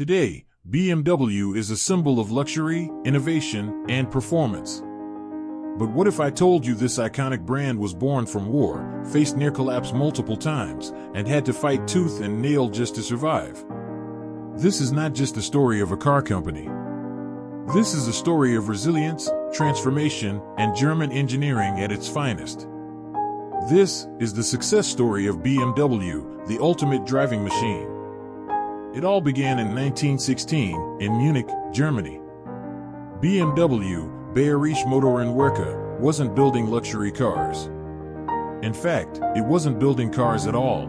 Today, BMW is a symbol of luxury, innovation, and performance. But what if I told you this iconic brand was born from war, faced near collapse multiple times, and had to fight tooth and nail just to survive? This is not just the story of a car company. This is a story of resilience, transformation, and German engineering at its finest. This is the success story of BMW, the ultimate driving machine. It all began in 1916 in Munich, Germany. BMW, Bayerische Motorenwerke, wasn't building luxury cars. In fact, it wasn't building cars at all.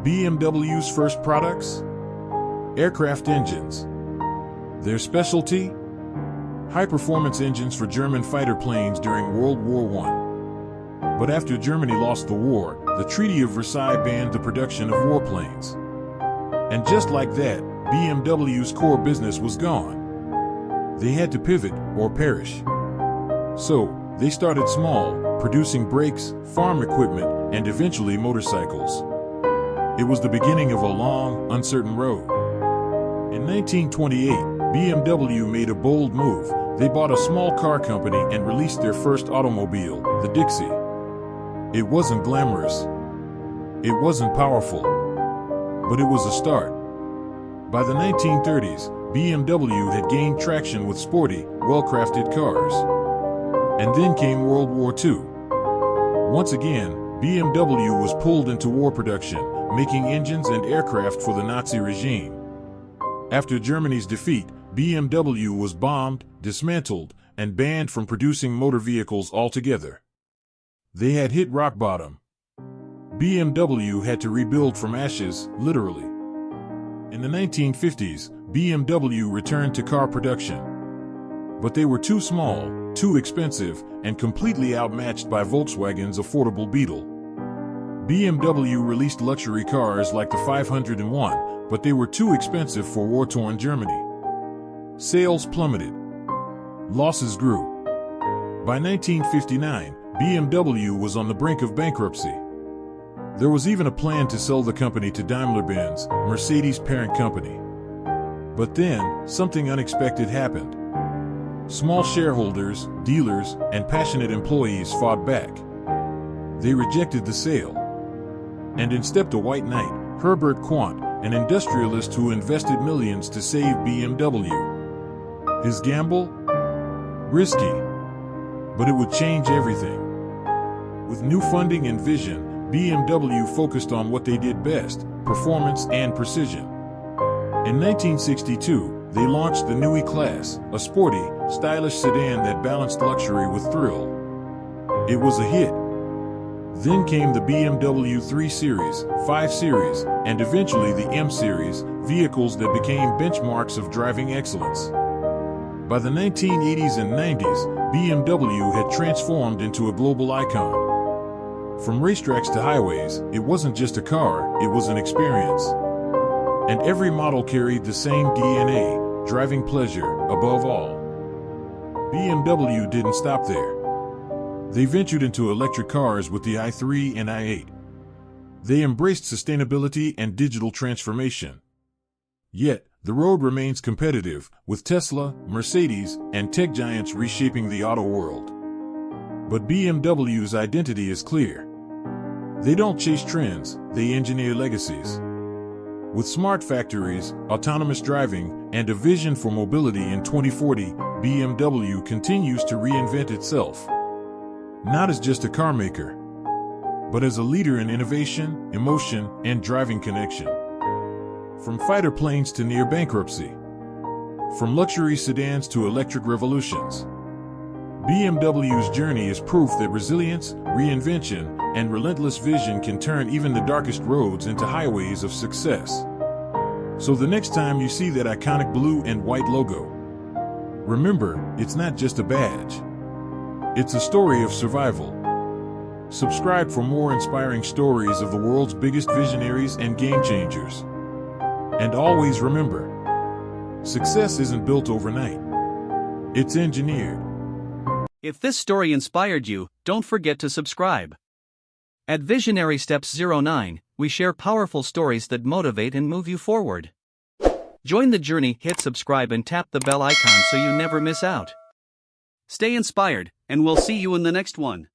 BMW's first products? Aircraft engines. Their specialty? High-performance engines for German fighter planes during World War I. But after Germany lost the war, the Treaty of Versailles banned the production of warplanes. And just like that, BMW's core business was gone. They had to pivot or perish. So, they started small, producing brakes, farm equipment, and eventually motorcycles. It was the beginning of a long, uncertain road. In 1928, BMW made a bold move. They bought a small car company and released their first automobile, the Dixie. It wasn't glamorous. It wasn't powerful. But it was a start. By the 1930s, BMW had gained traction with sporty, well-crafted cars. And then came World War II. Once again, BMW was pulled into war production, making engines and aircraft for the Nazi regime. After Germany's defeat, BMW was bombed, dismantled, and banned from producing motor vehicles altogether. They had hit rock bottom. BMW had to rebuild from ashes, literally. In the 1950s, BMW returned to car production. But they were too small, too expensive, and completely outmatched by Volkswagen's affordable Beetle. BMW released luxury cars like the 501, but they were too expensive for war-torn Germany. Sales plummeted. Losses grew. By 1959, BMW was on the brink of bankruptcy. There was even a plan to sell the company to Daimler-Benz, Mercedes' parent company. But then, something unexpected happened. Small shareholders, dealers, and passionate employees fought back. They rejected the sale. And in stepped a white knight, Herbert Quandt, an industrialist who invested millions to save BMW. His gamble? Risky. But it would change everything. With new funding and vision, BMW focused on what they did best, performance and precision. In 1962, they launched the new E-Class, a sporty, stylish sedan that balanced luxury with thrill. It was a hit. Then came the BMW 3 Series, 5 Series, and eventually the M Series, vehicles that became benchmarks of driving excellence. By the 1980s and 90s, BMW had transformed into a global icon. From racetracks to highways, it wasn't just a car, it was an experience. And every model carried the same DNA, driving pleasure, above all. BMW didn't stop there. They ventured into electric cars with the i3 and i8. They embraced sustainability and digital transformation. Yet, the road remains competitive, with Tesla, Mercedes, and tech giants reshaping the auto world. But BMW's identity is clear. They don't chase trends, they engineer legacies. With smart factories, autonomous driving, and a vision for mobility in 2040, BMW continues to reinvent itself. Not as just a car maker, but as a leader in innovation, emotion, and driving connection. From fighter planes to near bankruptcy. From luxury sedans to electric revolutions. BMW's journey is proof that resilience, reinvention, and relentless vision can turn even the darkest roads into highways of success. So the next time you see that iconic blue and white logo, remember, it's not just a badge. It's a story of survival. Subscribe for more inspiring stories of the world's biggest visionaries and game changers. And always remember, success isn't built overnight. It's engineered. If this story inspired you, don't forget to subscribe. At Visionary Steps 09, we share powerful stories that motivate and move you forward. Join the journey, hit subscribe and tap the bell icon so you never miss out. Stay inspired, and we'll see you in the next one.